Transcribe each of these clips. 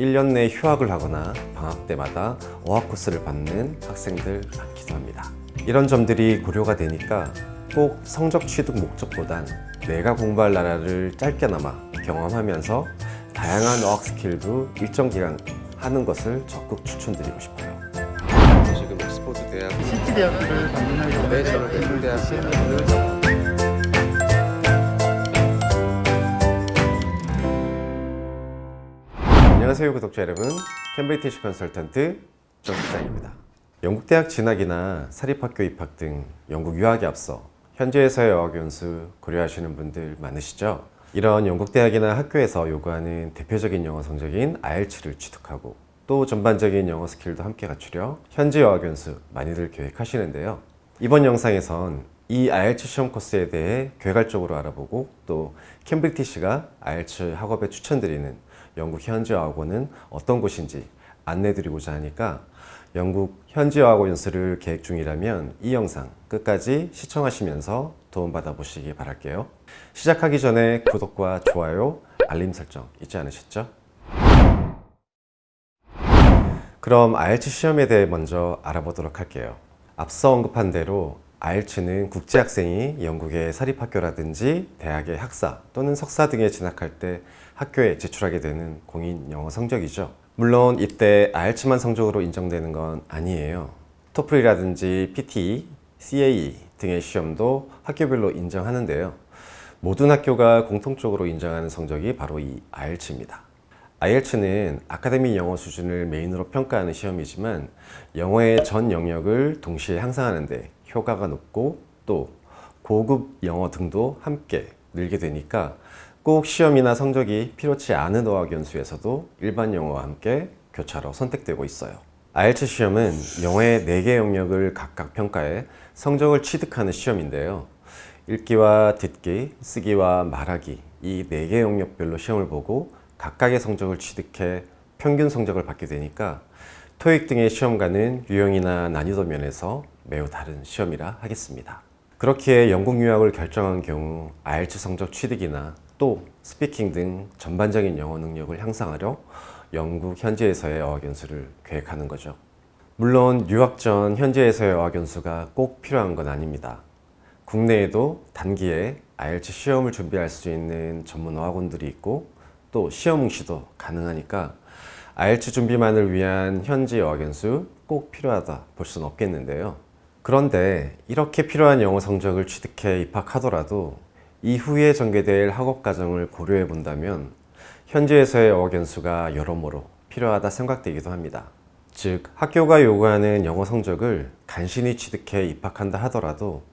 1년 내에 휴학을 하거나 방학 때마다 어학 코스를 받는 학생들 많기도 합니다. 이런 점들이 고려가 되니까 꼭 성적 취득 목적보단 내가 공부할 나라를 짧게나마 경험하면서 다양한 어학 스킬도 일정 기간 하는 것을 적극 추천드리고 싶어요. 지금 옥스퍼드 대학 시티 대학교를 방문하기 네, 전에 저는 대학 생활을 안녕하세요 구독자 여러분, 캠브리티시 컨설턴트 정실장입니다. 영국 대학 진학이나 사립학교 입학 등 영국 유학에 앞서 현지에서의 어학 연수 고려하시는 분들 많으시죠? 이런 영국 대학이나 학교에서 요구하는 대표적인 영어 성적인 IELTS를 취득하고 또 전반적인 영어 스킬도 함께 갖추려 현지 어학 연수 많이들 계획하시는데요. 이번 영상에선 이 IELTS 시험 코스에 대해 개괄적으로 알아보고 또 캠브리티시가 IELTS 학업에 추천드리는 영국 현지 어학원은 어떤 곳인지 안내드리고자 하니까 영국 현지 어학원 연수를 계획 중이라면 이 영상 끝까지 시청하시면서 도움받아 보시기 바랄게요. 시작하기 전에 구독과 좋아요, 알림 설정 잊지 않으셨죠? 그럼 IELTS 시험에 대해 먼저 알아보도록 할게요. 앞서 언급한 대로 IELTS는 국제학생이 영국의 사립학교라든지 대학의 학사 또는 석사 등에 진학할 때 학교에 제출하게 되는 공인 영어 성적이죠. 물론 이때 IELTS만 성적으로 인정되는 건 아니에요. 토플이라든지 PTE, CAE 등의 시험도 학교별로 인정하는데요. 모든 학교가 공통적으로 인정하는 성적이 바로 이 IELTS입니다. IELTS는 아카데미 영어 수준을 메인으로 평가하는 시험이지만 영어의 전 영역을 동시에 향상하는 데 효과가 높고 또 고급 영어 등도 함께 늘게 되니까 꼭 시험이나 성적이 필요치 않은 어학 연수에서도 일반 영어와 함께 교차로 선택되고 있어요. IELTS 시험은 영어의 4개 영역을 각각 평가해 성적을 취득하는 시험인데요. 읽기와 듣기, 쓰기와 말하기 이 4개 영역별로 시험을 보고 각각의 성적을 취득해 평균 성적을 받게 되니까 토익 등의 시험과는 유형이나 난이도 면에서 매우 다른 시험이라 하겠습니다. 그렇기에 영국 유학을 결정한 경우 IELTS 성적 취득이나 또 스피킹 등 전반적인 영어 능력을 향상하려 영국 현지에서의 어학 연수를 계획하는 거죠. 물론 유학 전 현지에서의 어학 연수가 꼭 필요한 건 아닙니다. 국내에도 단기에 IELTS 시험을 준비할 수 있는 전문 어학원들이 있고 또 시험 응시도 가능하니까 IELTS 준비만을 위한 현지 어학 연수 꼭 필요하다 볼 수는 없겠는데요. 그런데 이렇게 필요한 영어 성적을 취득해 입학하더라도 이후에 전개될 학업 과정을 고려해 본다면 현지에서의 어학 연수가 여러모로 필요하다 생각되기도 합니다. 즉 학교가 요구하는 영어 성적을 간신히 취득해 입학한다 하더라도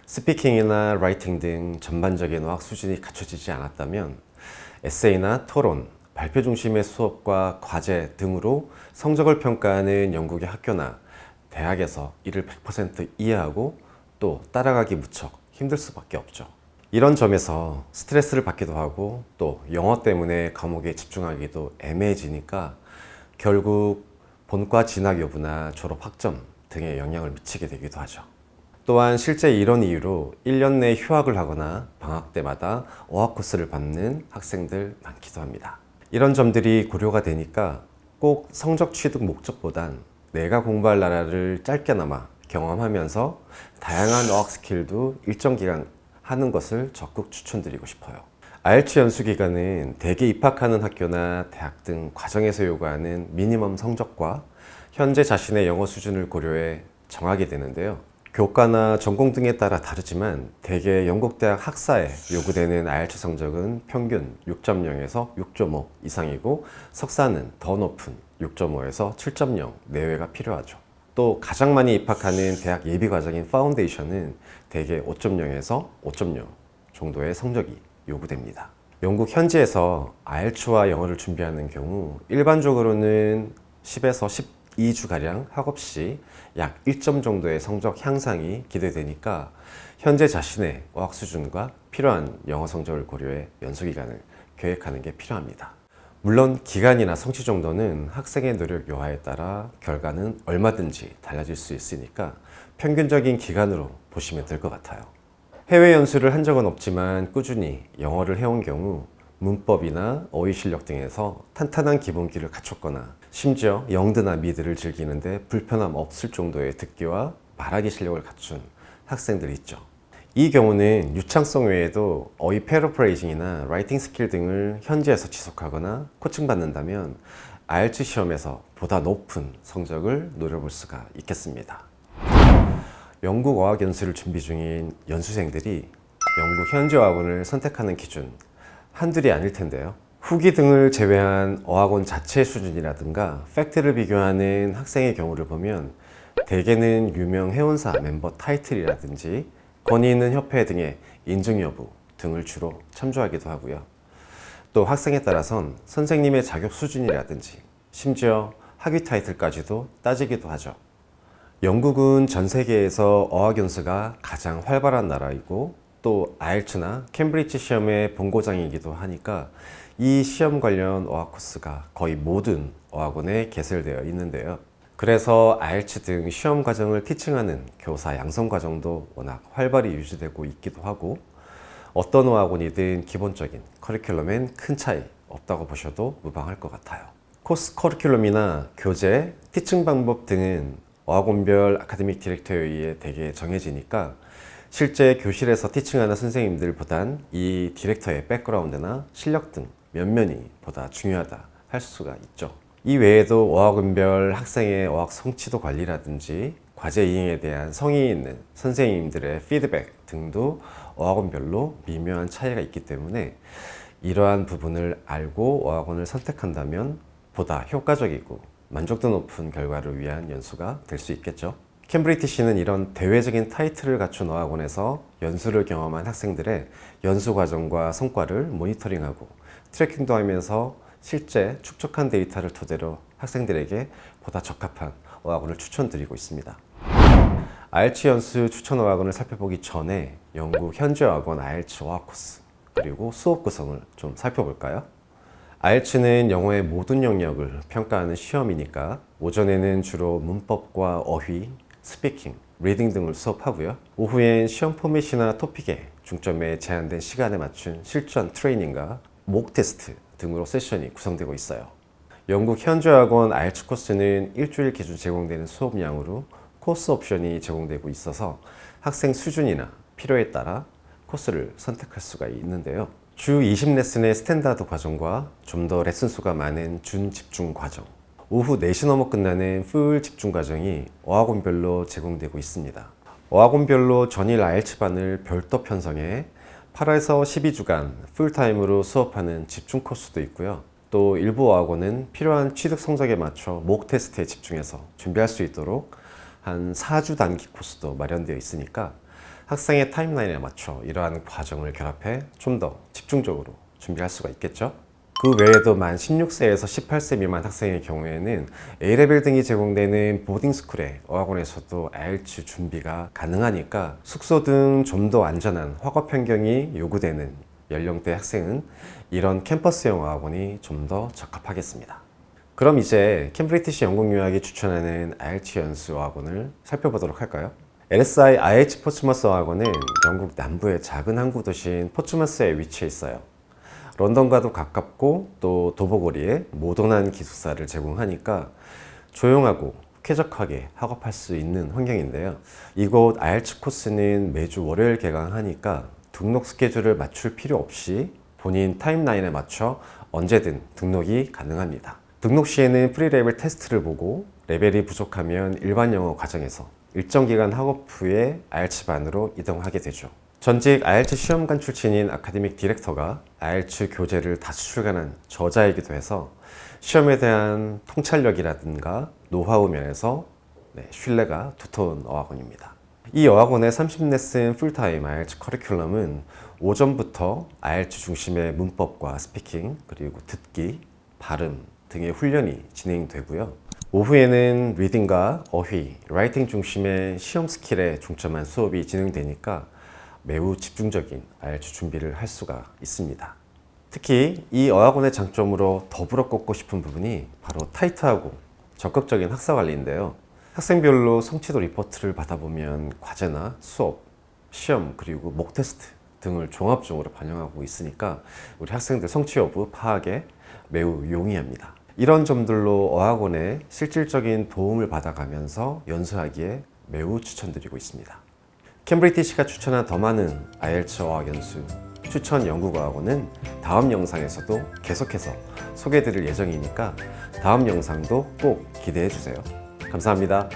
스피킹이나 라이팅 등 전반적인 어학 수준이 갖춰지지 않았다면 에세이나 토론, 발표 중심의 수업과 과제 등으로 성적을 평가하는 영국의 학교나 대학에서 이를 100% 이해하고 또 따라가기 무척 힘들 수밖에 없죠. 이런 점에서 스트레스를 받기도 하고 또 영어 때문에 과목에 집중하기도 애매해지니까 결국 본과 진학 여부나 졸업 학점 등에 영향을 미치게 되기도 하죠. 또한 실제 이런 이유로 1년 내에 휴학을 하거나 방학 때마다 어학 코스를 받는 학생들 많기도 합니다. 이런 점들이 고려가 되니까 꼭 성적 취득 목적보단 내가 공부할 나라를 짧게나마 경험하면서 다양한 어학 스킬도 일정 기간 하는 것을 적극 추천드리고 싶어요. IELTS 연수 기간은 대개 입학하는 학교나 대학 등 과정에서 요구하는 미니멈 성적과 현재 자신의 영어 수준을 고려해 정하게 되는데요. 교과나 전공 등에 따라 다르지만 대개 영국 대학 학사에 요구되는 IELTS 성적은 평균 6.0에서 6.5 이상이고 석사는 더 높은 6.5에서 7.0 내외가 필요하죠. 또 가장 많이 입학하는 대학 예비 과정인 파운데이션은 대개 5.0에서 5.0 정도의 성적이 요구됩니다. 영국 현지에서 IELTS와 영어를 준비하는 경우 일반적으로는 10에서 12주가량 학업 시 약 1점 정도의 성적 향상이 기대되니까 현재 자신의 어학 수준과 필요한 영어 성적을 고려해 연수기간을 계획하는 게 필요합니다. 물론 기간이나 성취 정도는 학생의 노력 여하에 따라 결과는 얼마든지 달라질 수 있으니까 평균적인 기간으로 보시면 될 것 같아요. 해외 연수를 한 적은 없지만 꾸준히 영어를 해온 경우 문법이나 어휘 실력 등에서 탄탄한 기본기를 갖췄거나 심지어 영드나 미드를 즐기는데 불편함 없을 정도의 듣기와 말하기 실력을 갖춘 학생들이 있죠. 이 경우는 유창성 외에도 어휘 패러프레이징이나 라이팅 스킬 등을 현지에서 지속하거나 코칭받는다면 IELTS 시험에서 보다 높은 성적을 노려볼 수가 있겠습니다. 영국 어학 연수를 준비 중인 연수생들이 영국 현지 어학원을 선택하는 기준 한둘이 아닐 텐데요. 후기 등을 제외한 어학원 자체 수준이라든가 팩트를 비교하는 학생의 경우를 보면 대개는 유명 회원사 멤버 타이틀이라든지 권위 있는 협회 등의 인증 여부 등을 주로 참조하기도 하고요. 또 학생에 따라선 선생님의 자격 수준이라든지 심지어 학위 타이틀까지도 따지기도 하죠. 영국은 전 세계에서 어학 연수가 가장 활발한 나라이고 또 IELTS나 캠브리지 시험의 본고장이기도 하니까 이 시험 관련 어학 코스가 거의 모든 어학원에 개설되어 있는데요. 그래서 IELTS 등 시험 과정을 티칭하는 교사 양성 과정도 워낙 활발히 유지되고 있기도 하고 어떤 어학원이든 기본적인 커리큘럼엔 큰 차이 없다고 보셔도 무방할 것 같아요. 코스 커리큘럼이나 교재, 티칭 방법 등은 어학원별 아카데믹 디렉터에 의해 대개 정해지니까 실제 교실에서 티칭하는 선생님들보단 이 디렉터의 백그라운드나 실력 등 면면이 보다 중요하다 할 수가 있죠. 이 외에도 어학원별 학생의 어학 성취도 관리라든지 과제 이행에 대한 성의 있는 선생님들의 피드백 등도 어학원별로 미묘한 차이가 있기 때문에 이러한 부분을 알고 어학원을 선택한다면 보다 효과적이고 만족도 높은 결과를 위한 연수가 될 수 있겠죠. 캠브리티시는 이런 대외적인 타이틀을 갖춘 어학원에서 연수를 경험한 학생들의 연수 과정과 성과를 모니터링하고 트래킹도 하면서 실제 축적한 데이터를 토대로 학생들에게 보다 적합한 어학원을 추천드리고 있습니다. IELTS 연수 추천 어학원을 살펴보기 전에 영국 현지 어학원 IELTS 어학 코스 그리고 수업 구성을 좀 살펴볼까요? IELTS는 영어의 모든 영역을 평가하는 시험이니까 오전에는 주로 문법과 어휘, 스피킹, 리딩 등을 수업하고요. 오후엔 시험 포맷이나 토픽에 중점에 제한된 시간에 맞춘 실전 트레이닝과 목 테스트 등으로 세션이 구성되고 있어요. 영국 현지 어학원 IELTS 코스는 일주일 기준 제공되는 수업량으로 코스 옵션이 제공되고 있어서 학생 수준이나 필요에 따라 코스를 선택할 수가 있는데요. 주 20레슨의 스탠다드 과정과 좀 더 레슨 수가 많은 준 집중 과정, 오후 4시 넘어 끝나는 풀 집중 과정이 어학원별로 제공되고 있습니다. 어학원별로 전일 IELTS 반을 별도 편성해 8에서 12주간 풀타임으로 수업하는 집중 코스도 있고요. 또 일부 어학원은 필요한 취득 성적에 맞춰 목 테스트에 집중해서 준비할 수 있도록 한 4주 단기 코스도 마련되어 있으니까 학생의 타임라인에 맞춰 이러한 과정을 결합해 좀 더 집중적으로 준비할 수가 있겠죠. 그 외에도 만 16세에서 18세 미만 학생의 경우에는 A레벨 등이 제공되는 보딩스쿨의 어학원에서도 IELTS 준비가 가능하니까 숙소 등 좀 더 안전한 학업 환경이 요구되는 연령대 학생은 이런 캠퍼스형 어학원이 좀 더 적합하겠습니다. 그럼 이제 캠브리티시 영국 유학이 추천하는 IELTS 연수 어학원을 살펴보도록 할까요? LSI IH 포츠머스 어학원은 영국 남부의 작은 항구 도시인 포츠머스에 위치해 있어요. 런던과도 가깝고 또 도보거리에 모던한 기숙사를 제공하니까 조용하고 쾌적하게 학업할 수 있는 환경인데요. 이곳 IELTS 코스는 매주 월요일 개강하니까 등록 스케줄을 맞출 필요 없이 본인 타임라인에 맞춰 언제든 등록이 가능합니다. 등록 시에는 프리레벨 테스트를 보고 레벨이 부족하면 일반 영어 과정에서 일정 기간 학업 후에 IELTS 반으로 이동하게 되죠. 전직 IELTS 시험관 출신인 아카데믹 디렉터가 IELTS 교재를 다수 출간한 저자이기도 해서 시험에 대한 통찰력이라든가 노하우 면에서 신뢰가 두터운 어학원입니다. 이 어학원의 30레슨 풀타임 IELTS 커리큘럼은 오전부터 IELTS 중심의 문법과 스피킹, 그리고 듣기, 발음 등의 훈련이 진행되고요. 오후에는 리딩과 어휘, 라이팅 중심의 시험 스킬에 중점한 수업이 진행되니까 매우 집중적인 IELTS 준비를 할 수가 있습니다. 특히 이 어학원의 장점으로 더불어 꼽고 싶은 부분이 바로 타이트하고 적극적인 학사 관리인데요. 학생별로 성취도 리포트를 받아보면 과제나 수업, 시험, 그리고 목 테스트 등을 종합적으로 반영하고 있으니까 우리 학생들 성취 여부 파악에 매우 용이합니다. 이런 점들로 어학원에 실질적인 도움을 받아가면서 연수하기에 매우 추천드리고 있습니다. 캠브리티시가 추천한 더 많은 IELTS 어학 연수 추천 영국 어학원은 다음 영상에서도 계속해서 소개해드릴 예정이니까 다음 영상도 꼭 기대해 주세요. 감사합니다.